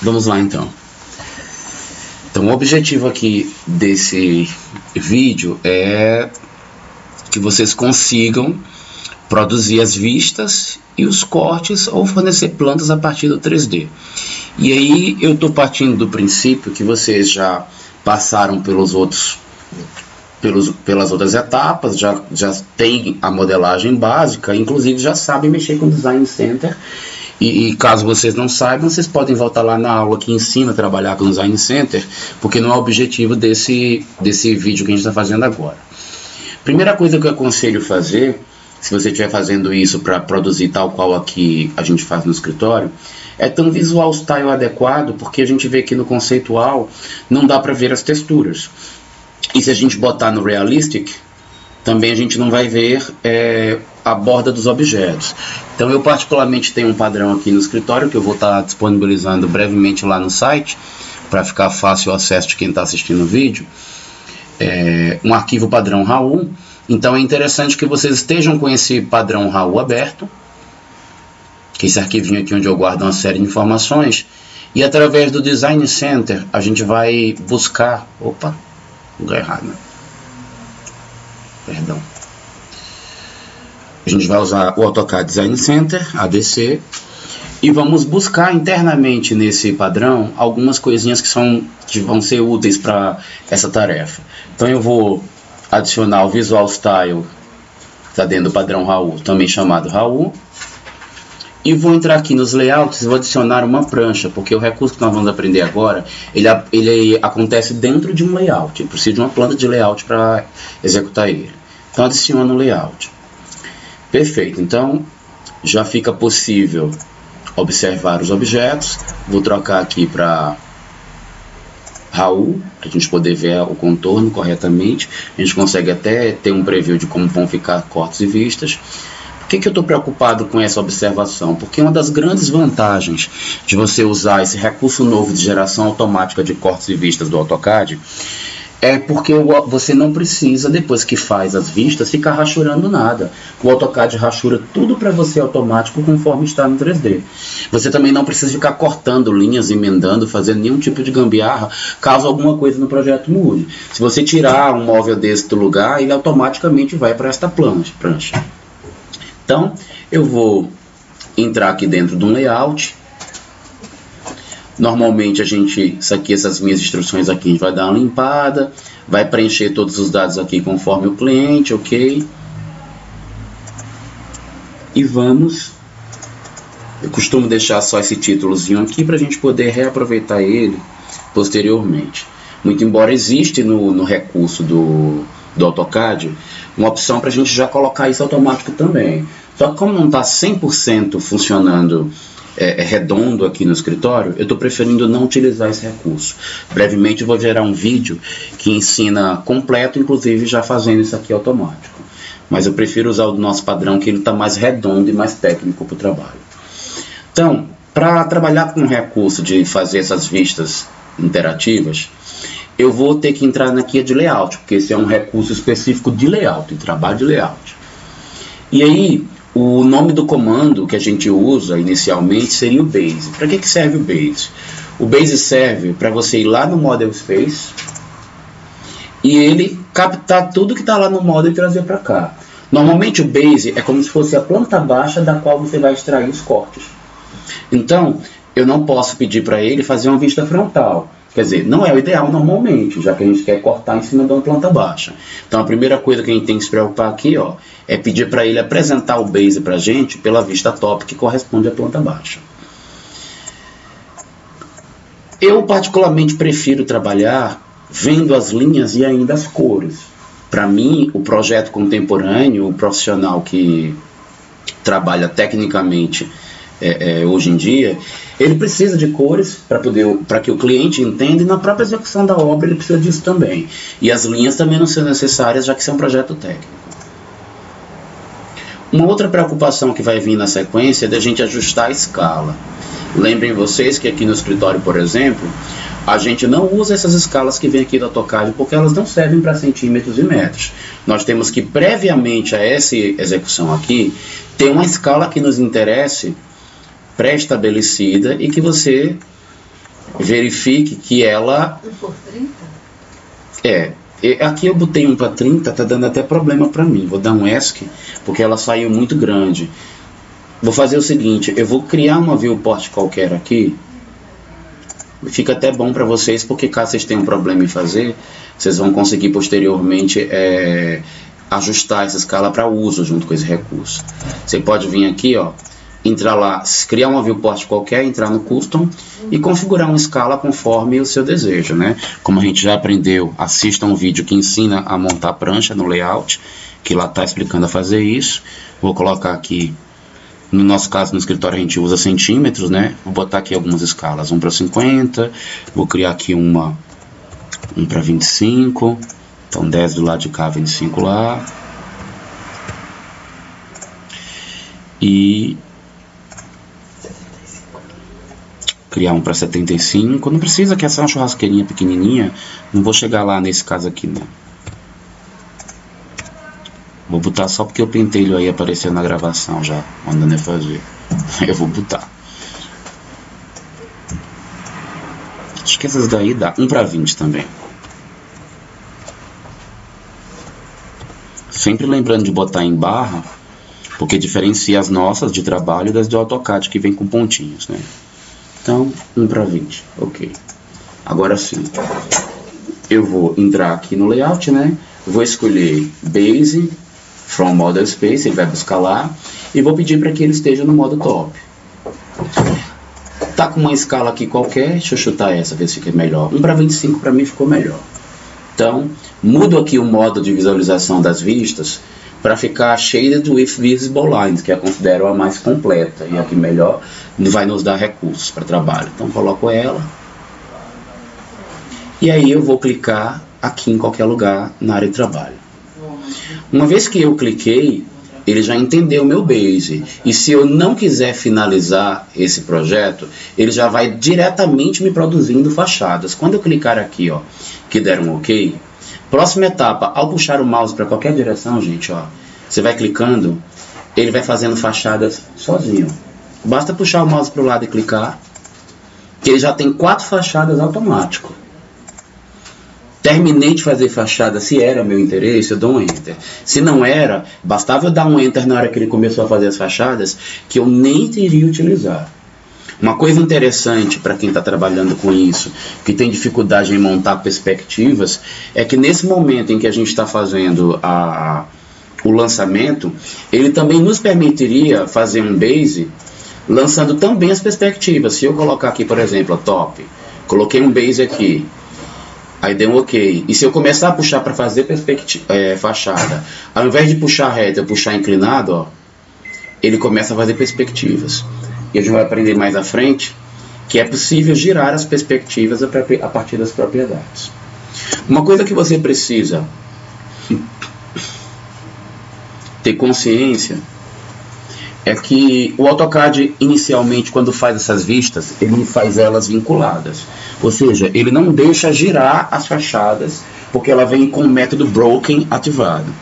Vamos lá então. Então o objetivo aqui desse vídeo é que vocês consigam produzir as vistas e os cortes ou fornecer plantas a partir do 3D. E aí eu estou partindo do princípio que vocês já passaram pelas outras etapas, já tem a modelagem básica, inclusive já sabem mexer com o Design Center. E caso vocês não saibam, vocês podem voltar lá na aula que ensina a trabalhar com o Design Center, porque não é o objetivo desse vídeo que a gente está fazendo agora. Primeira coisa que eu aconselho fazer, se você estiver fazendo isso para produzir tal qual aqui a gente faz no escritório, é ter um visual style adequado, porque a gente vê que no conceitual não dá para ver as texturas. E se a gente botar no Realistic, também a gente não vai ver a borda dos objetos. Então eu particularmente tenho um padrão aqui no escritório, que eu vou estar disponibilizando brevemente lá no site, para ficar fácil o acesso de quem está assistindo o vídeo. Um arquivo padrão RAW. Então é interessante que vocês estejam com esse padrão RAW aberto, que é esse arquivinho aqui onde eu guardo uma série de informações, e através do Design Center a gente vai buscar... Opa, lugar errado, né? Perdão. A gente vai usar o AutoCAD Design Center, ADC, e vamos buscar internamente nesse padrão algumas coisinhas que vão ser úteis para essa tarefa. Então eu vou adicionar o Visual Style, que está dentro do padrão RAW, também chamado RAW, e vou entrar aqui nos layouts e vou adicionar uma prancha, porque o recurso que nós vamos aprender agora, ele acontece dentro de um layout. Eu preciso de uma planta de layout para executar ele. Então adiciono o layout. Perfeito, então já fica possível observar os objetos. Vou trocar aqui para RAW, para a gente poder ver o contorno corretamente. A gente consegue até ter um preview de como vão ficar cortes e vistas. Por que eu estou preocupado com essa observação? Porque uma das grandes vantagens de você usar esse recurso novo de geração automática de cortes e vistas do AutoCAD é porque você não precisa, depois que faz as vistas, ficar rachurando nada. O AutoCAD rachura tudo para você automático conforme está no 3D. Você também não precisa ficar cortando linhas, emendando, fazendo nenhum tipo de gambiarra, caso alguma coisa no projeto mude. Se você tirar um móvel desse do lugar, ele automaticamente vai para esta prancha. Então, eu vou entrar aqui dentro de um layout. Normalmente essas minhas instruções aqui, a gente vai dar uma limpada, vai preencher todos os dados aqui conforme o cliente, ok? E eu costumo deixar só esse títulozinho aqui para a gente poder reaproveitar ele posteriormente. Muito embora existe no recurso do AutoCAD uma opção para a gente já colocar isso automático também. Só que como não está 100% funcionando redondo aqui no escritório, eu estou preferindo não utilizar esse recurso. Brevemente eu vou gerar um vídeo que ensina completo, inclusive já fazendo isso aqui automático. Mas eu prefiro usar o nosso padrão, que ele está mais redondo e mais técnico para o trabalho. Então, para trabalhar com o recurso de fazer essas vistas interativas, eu vou ter que entrar na guia de layout, porque esse é um recurso específico de layout, de trabalho de layout. E aí, o nome do comando que a gente usa inicialmente seria o Base. Para que serve o Base? O Base serve para você ir lá no Model Space e ele captar tudo que está lá no model e trazer para cá. Normalmente o Base é como se fosse a planta baixa da qual você vai extrair os cortes. Então, eu não posso pedir para ele fazer uma vista frontal. Quer dizer, não é o ideal normalmente, já que a gente quer cortar em cima de uma planta baixa. Então a primeira coisa que a gente tem que se preocupar aqui, é pedir para ele apresentar o Base para a gente pela vista top que corresponde à planta baixa. Eu particularmente prefiro trabalhar vendo as linhas e ainda as cores. Para mim, o projeto contemporâneo, o profissional que trabalha tecnicamente hoje em dia, ele precisa de cores para que o cliente entenda, e na própria execução da obra ele precisa disso também. E as linhas também não são necessárias, já que isso é um projeto técnico. Uma outra preocupação que vai vir na sequência é da gente ajustar a escala. Lembrem vocês que aqui no escritório, por exemplo, a gente não usa essas escalas que vem aqui do AutoCAD, porque elas não servem para centímetros e metros. Nós temos que, previamente a essa execução aqui, ter uma escala que nos interesse pré-estabelecida e que você verifique que ela... 1 por 30? Aqui eu botei 1 para 30, tá dando até problema para mim. Vou dar um ESC, porque ela saiu muito grande. Vou fazer o seguinte, eu vou criar uma viewport qualquer aqui. Fica até bom para vocês, porque caso vocês tenham problema em fazer, vocês vão conseguir posteriormente ajustar essa escala para uso junto com esse recurso. Você pode vir aqui, ó, entrar lá, criar uma viewport qualquer, entrar no custom e configurar uma escala conforme o seu desejo, né? Como a gente já aprendeu, assista um vídeo que ensina a montar prancha no layout, que lá está explicando a fazer isso. Vou colocar aqui, no nosso caso no escritório a gente usa centímetros, né? Vou botar aqui algumas escalas, 1 para 50, vou criar aqui 1 para 25, então 10 do lado de cá, 25 lá. E criar 1 para 75, não precisa, que essa é uma churrasqueirinha pequenininha, não vou chegar lá nesse caso aqui não. Vou botar só porque o pentelho aí apareceu na gravação já, mandando eu fazer. Eu vou botar. Acho que essas daí dá 1 para 20 também. Sempre lembrando de botar em barra, porque diferencia as nossas de trabalho das do AutoCAD que vem com pontinhos, né? Então, 1 para 20, ok. Agora sim, eu vou entrar aqui no layout, né? Vou escolher Base, From Model Space, ele vai buscar lá, e vou pedir para que ele esteja no modo top. Tá com uma escala aqui qualquer, deixa eu chutar essa, ver se fica melhor. 1 para 25 para mim ficou melhor. Então, mudo aqui o modo de visualização das vistas para ficar Shaded with Visible Lines, que eu considero a mais completa, e aqui melhor, vai nos dar recursos para trabalho. Então, coloco ela, e aí eu vou clicar aqui em qualquer lugar na área de trabalho. Uma vez que eu cliquei, ele já entendeu o meu base, e se eu não quiser finalizar esse projeto, ele já vai diretamente me produzindo fachadas. Quando eu clicar aqui, ó, que der um ok, próxima etapa, ao puxar o mouse para qualquer direção, gente, ó, você vai clicando, ele vai fazendo fachadas sozinho. Basta puxar o mouse para o lado e clicar, que ele já tem 4 fachadas automático. Terminei de fazer fachada, se era meu interesse, eu dou um Enter. Se não era, bastava eu dar um Enter na hora que ele começou a fazer as fachadas, que eu nem iria utilizar. Uma coisa interessante para quem está trabalhando com isso, que tem dificuldade em montar perspectivas, é que nesse momento em que a gente está fazendo o lançamento, ele também nos permitiria fazer um base, lançando também as perspectivas. Se eu colocar aqui, por exemplo, a top, coloquei um base aqui, aí deu um ok. E se eu começar a puxar para fazer fachada, ao invés de puxar reto, eu puxar inclinado, ó, ele começa a fazer perspectivas. E a gente vai aprender mais à frente que é possível girar as perspectivas a partir das propriedades. Uma coisa que você precisa ter consciência é que o AutoCAD, inicialmente, quando faz essas vistas, ele faz elas vinculadas. Ou seja, ele não deixa girar as fachadas, porque ela vem com o método Broken ativado.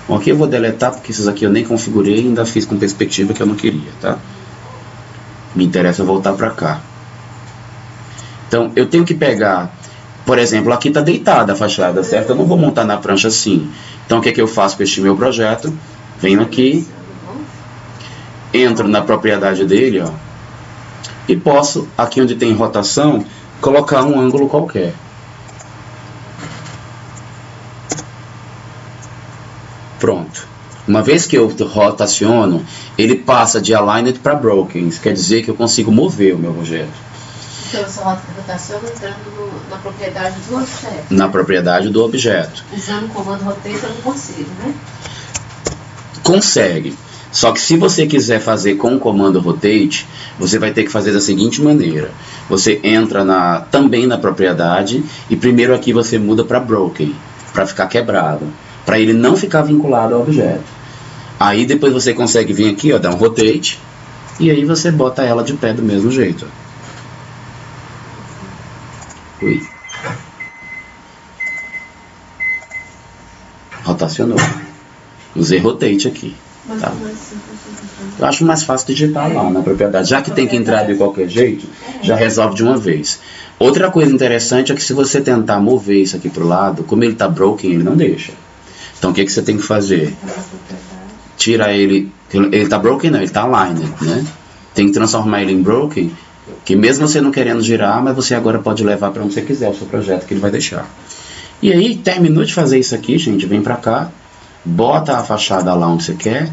Bom, aqui eu vou deletar, porque esses aqui eu nem configurei e ainda fiz com perspectiva que eu não queria, tá? Me interessa voltar para cá. Então, eu tenho que pegar, por exemplo, aqui está deitada a fachada, certo? Eu não vou montar na prancha assim. Então, o que é que eu faço com este meu projeto? Venho aqui, entro na propriedade dele, ó, e posso, aqui onde tem rotação, colocar um ângulo qualquer. Pronto. Uma vez que eu rotaciono, ele passa de aligned para broken. Isso quer dizer que eu consigo mover o meu objeto. Então, essa rotaciona entrando na propriedade do objeto. Na propriedade do objeto. Usando o comando rotate eu não consigo, né? Consegue. Só que se você quiser fazer com o comando rotate, você vai ter que fazer da seguinte maneira. Você entra também na propriedade e primeiro aqui você muda para broken, para ficar quebrado, para ele não ficar vinculado ao objeto. Aí depois você consegue vir aqui, ó, dar um rotate, e aí você bota ela de pé do mesmo jeito. Ui. Rotacionou. Usei rotate aqui. Tá? Eu acho mais fácil digitar lá na propriedade. Já que tem que entrar de qualquer jeito, já resolve de uma vez. Outra coisa interessante é que se você tentar mover isso aqui para o lado, como ele está broken, ele não deixa. Então o que você tem que fazer? Tira ele, ele está broken não, ele está aligned, né? Tem que transformar ele em broken, que mesmo você não querendo girar, mas você agora pode levar para onde você quiser o seu projeto que ele vai deixar. E aí, terminou de fazer isso aqui, gente, vem para cá, bota a fachada lá onde você quer,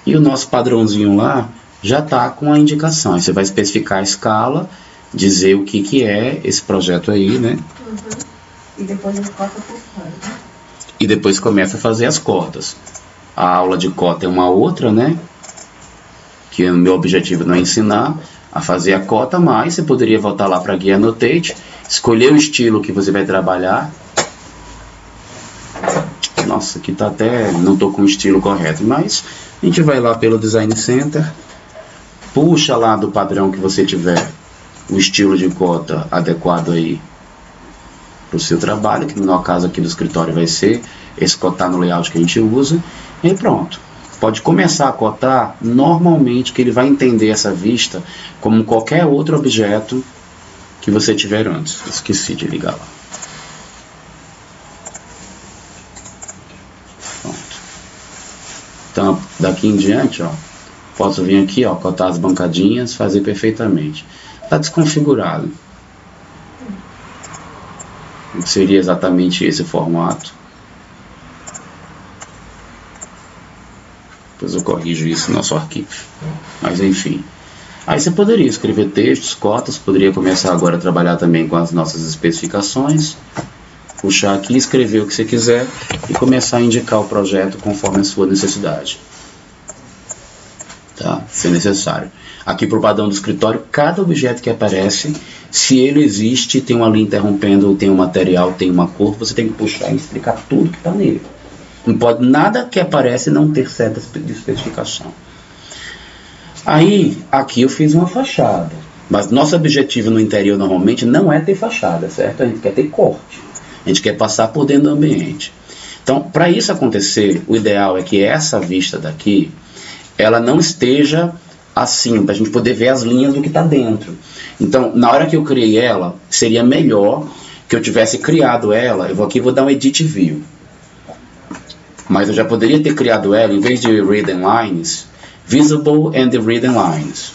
e o nosso padrãozinho lá já está com a indicação. Aí você vai especificar a escala, dizer o que é esse projeto aí, né? E depois ele corta por fora, né? E depois começa a fazer as cotas. A aula de cota é uma outra, né? Que o meu objetivo não é ensinar a fazer a cota, mas você poderia voltar lá para a guia Annotate, escolher o estilo que você vai trabalhar. Nossa, aqui tá até, não estou com o estilo correto, mas a gente vai lá pelo Design Center, puxa lá do padrão que você tiver o estilo de cota adequado aí para o seu trabalho, que no meu caso aqui do escritório vai ser esse cotar no layout que a gente usa, e pronto. Pode começar a cotar normalmente, que ele vai entender essa vista como qualquer outro objeto que você tiver antes. Esqueci de ligar lá. Pronto. Então, daqui em diante, ó, posso vir aqui, ó, cotar as bancadinhas, fazer perfeitamente. Está desconfigurado. Seria exatamente esse formato. Depois eu corrijo isso no nosso arquivo. Mas enfim. Aí você poderia escrever textos, cotas, poderia começar agora a trabalhar também com as nossas especificações. Puxar aqui, escrever o que você quiser e começar a indicar o projeto conforme a sua necessidade. Tá? Se necessário. Aqui para o padrão do escritório, cada objeto que aparece, se ele existe, tem uma linha interrompendo, tem um material, tem uma cor, você tem que puxar e explicar tudo que está nele. Não pode nada que aparece não ter certa de especificação. Aí, aqui eu fiz uma fachada. Mas nosso objetivo no interior normalmente não é ter fachada, certo? A gente quer ter corte. A gente quer passar por dentro do ambiente. Então, para isso acontecer, o ideal é que essa vista daqui, ela não esteja assim, para a gente poder ver as linhas do que está dentro. Então, na hora que eu criei ela, seria melhor que eu tivesse criado ela. Eu vou aqui, vou dar um Edit View. Mas eu já poderia ter criado ela, em vez de Read Lines, Visible and Read Lines.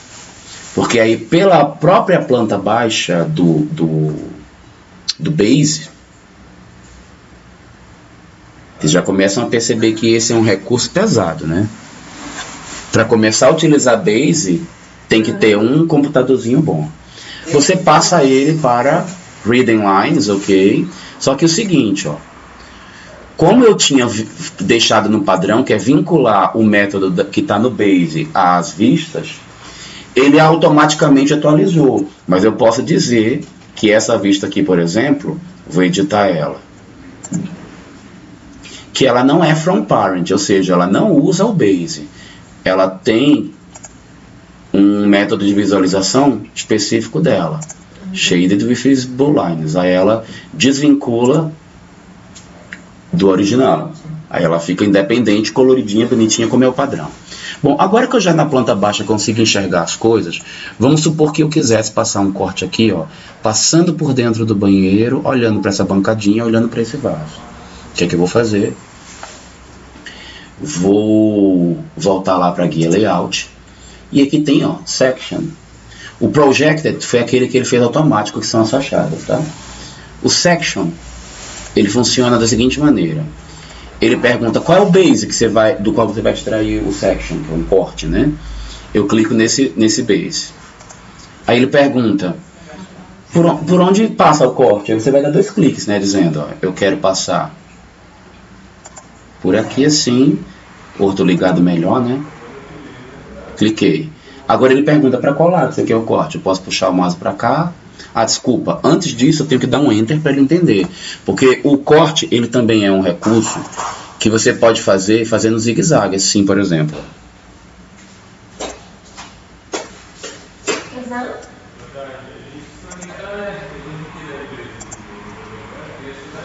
Porque aí, pela própria planta baixa do Base, vocês já começam a perceber que esse é um recurso pesado, né? Para começar a utilizar Base, tem que ter um computadorzinho bom. Você passa ele para Reading Lines, ok? Só que é o seguinte, ó. Como eu tinha deixado no padrão, que é vincular o método que está no Base às vistas, ele automaticamente atualizou. Mas eu posso dizer que essa vista aqui, por exemplo, vou editar ela, que ela não é from parent, ou seja, ela não usa o Base. Ela tem um método de visualização específico dela, Shaded with Visible Lines. Aí ela desvincula do original. Aí ela fica independente, coloridinha, bonitinha, como é o padrão. Bom, agora que eu já na planta baixa consigo enxergar as coisas, vamos supor que eu quisesse passar um corte aqui, ó, passando por dentro do banheiro, olhando para essa bancadinha, olhando para esse vaso. O que é que eu vou fazer? Vou voltar lá para a guia Layout. E aqui tem, ó, Section. O Projected foi aquele que ele fez automático, que são as fachadas, tá? O Section, ele funciona da seguinte maneira. Ele pergunta qual é o base que do qual você vai extrair o section, que é um corte, né? Eu clico nesse base. Aí ele pergunta por onde passa o corte. Aí você vai dar 2 cliques, né? Dizendo, ó, eu quero passar por aqui assim, ortoligado melhor, né? Cliquei. Agora ele pergunta para qual lado você quer o corte. Eu posso puxar o mouse para cá. Ah, desculpa, antes disso eu tenho que dar um Enter para ele entender. Porque o corte, ele também é um recurso que você pode fazer fazendo zigue-zague, assim, por exemplo.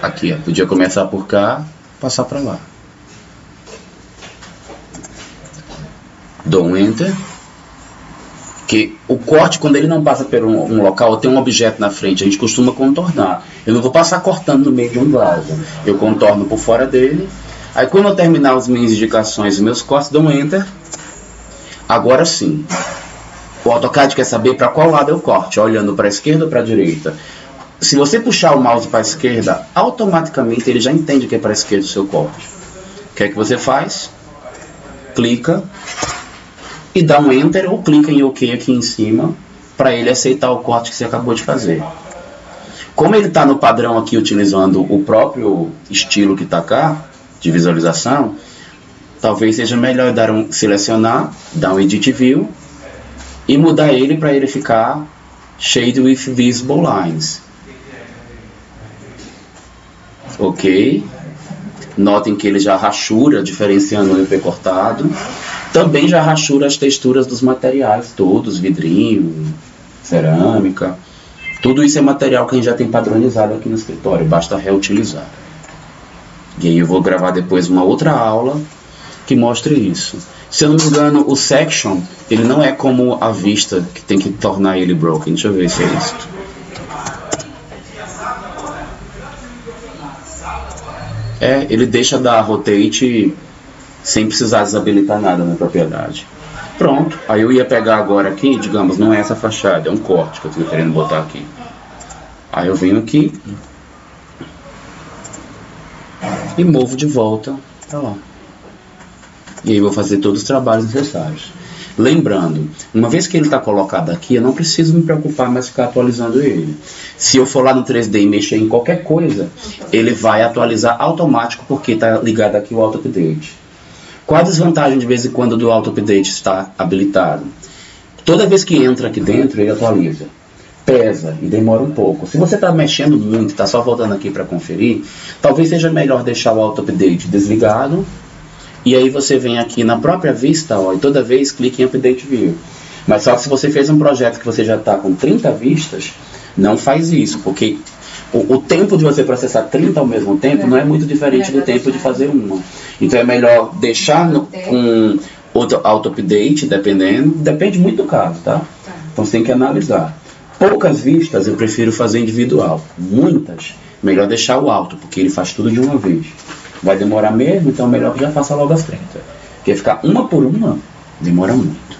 Aqui, ó, podia começar por cá, passar para lá. Dou um Enter. Que o corte, quando ele não passa por um local, tem um objeto na frente, a gente costuma contornar. Eu não vou passar cortando no meio de um vaso. Eu contorno por fora dele. Aí quando eu terminar as minhas indicações e meus cortes, dou um Enter. Agora sim. O AutoCAD quer saber para qual lado eu corte, olhando para a esquerda ou para a direita. Se você puxar o mouse para a esquerda, automaticamente ele já entende que é para a esquerda o seu corte. O que é que você faz? Clica e dá um Enter ou clica em OK aqui em cima para ele aceitar o corte que você acabou de fazer. Como ele está no padrão aqui utilizando o próprio estilo que está cá, de visualização, talvez seja melhor selecionar, dar um Edit View e mudar ele para ele ficar Shade with Visible Lines. Ok. Notem que ele já rachura, diferenciando o EP cortado. Também já rachura as texturas dos materiais todos, vidrinho, cerâmica. Tudo isso é material que a gente já tem padronizado aqui no escritório, basta reutilizar. E aí eu vou gravar depois uma outra aula que mostre isso. Se eu não me engano, o Section, ele não é como a vista, que tem que tornar ele broken. Deixa eu ver se é isso. Ele deixa dar rotate sem precisar desabilitar nada na propriedade. Pronto, aí eu ia pegar agora aqui, digamos, não é essa fachada, é um corte que eu estou querendo botar aqui. Aí eu venho aqui e movo de volta para lá. E aí eu vou fazer todos os trabalhos necessários. Lembrando, uma vez que ele está colocado aqui, eu não preciso me preocupar mais ficar atualizando ele. Se eu for lá no 3D e mexer em qualquer coisa, ele vai atualizar automático porque está ligado aqui o Auto Update. Qual a desvantagem de vez em quando do Auto Update estar habilitado? Toda vez que entra aqui dentro, ele atualiza. Pesa e demora um pouco. Se você está mexendo muito, está só voltando aqui para conferir, talvez seja melhor deixar o Auto Update desligado. E aí você vem aqui na própria vista, ó, e toda vez clique em Update View. Mas só que se você fez um projeto que você já está com 30 vistas, não faz isso, porque o tempo de você processar 30 ao mesmo tempo não é muito diferente do tempo de fazer uma. Então é melhor deixar com outro auto-update, depende muito do caso, tá? Então você tem que analisar. Poucas vistas eu prefiro fazer individual. Muitas, melhor deixar o auto, porque ele faz tudo de uma vez. Vai demorar mesmo, então é melhor que já faça logo as 30. Porque ficar uma por uma, demora muito.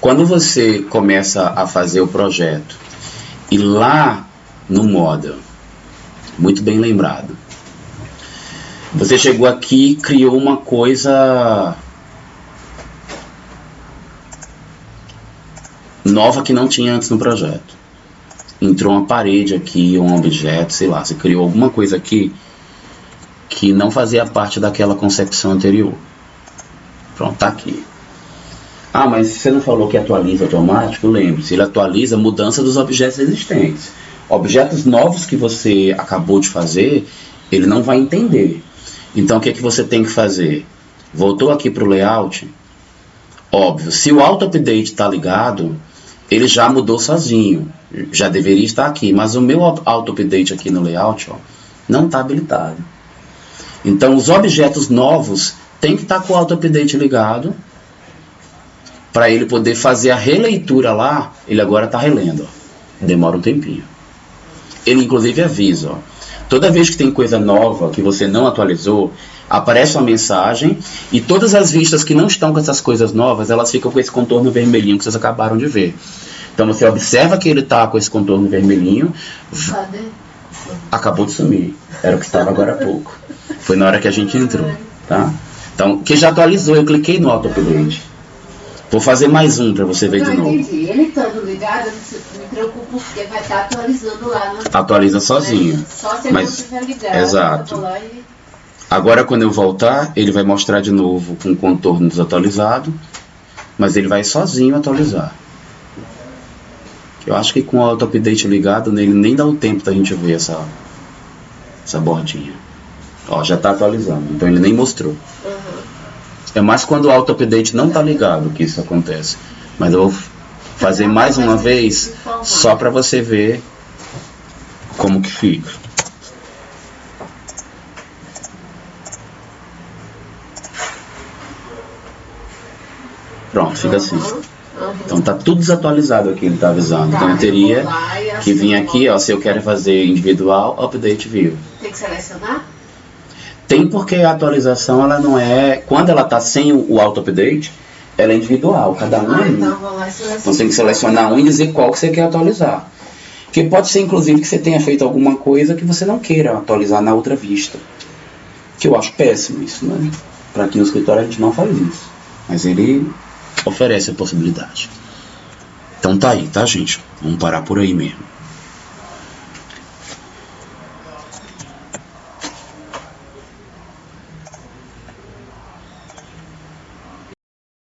Quando você começa a fazer o projeto, e lá no Model, muito bem lembrado, você chegou aqui e criou uma coisa nova que não tinha antes no projeto. Entrou uma parede aqui, um objeto, sei lá, você criou alguma coisa aqui que não fazia parte daquela concepção anterior. Pronto, tá aqui. Ah, mas você não falou que atualiza automático? Lembre-se, ele atualiza a mudança dos objetos existentes. Objetos novos que você acabou de fazer, ele não vai entender. Então o que é que você tem que fazer? Voltou aqui para o layout. Óbvio, se o Auto Update está ligado, ele já mudou sozinho. Já deveria estar aqui, mas o meu Auto Update aqui no layout, ó, não está habilitado. Então os objetos novos tem que estar com o Auto Update ligado para ele poder fazer a releitura lá. Ele agora está relendo, ó. Demora um tempinho. Ele inclusive avisa, ó, toda vez que tem coisa nova que você não atualizou, aparece uma mensagem e todas as vistas que não estão com essas coisas novas, elas ficam com esse contorno vermelhinho que vocês acabaram de ver. Então você observa que ele está com esse contorno vermelhinho. Acabou de sumir. Era o que estava agora há pouco. Foi na hora que a gente entrou, tá? Então, que já atualizou, eu cliquei no Auto Update. Vou fazer mais um para você ver de novo. Entendi. Ele estando ligado, eu me preocupo porque vai estar atualizando lá. Atualiza sozinho. Só se Mas, ele estiver ligado. exato. Agora quando eu voltar, ele vai mostrar de novo com o contorno desatualizado, mas ele vai sozinho atualizar. Eu acho que com o Auto Update ligado, nele nem dá o tempo da gente ver essa bordinha. Ó, já está atualizando, então ele nem mostrou. É mais quando o Auto Update não está ligado que isso acontece. Mas eu vou fazer mais uma vez, só para você ver como que fica. Pronto, fica assim. Uhum. Então tá tudo desatualizado aqui, ele tá avisando. Então eu teria que vir aqui, ó, se eu quero fazer individual, update view. Tem que selecionar? Tem, porque a atualização ela não é, quando ela tá sem o auto update, ela é individual, cada um é um. Então vou lá e Então você tem que selecionar um e dizer qual que você quer atualizar. Que pode ser inclusive que você tenha feito alguma coisa que você não queira atualizar na outra vista. Que eu acho péssimo isso, né? Para aqui no escritório a gente não faz isso. Mas ele oferece a possibilidade. Então tá aí, tá, gente? Vamos parar por aí mesmo.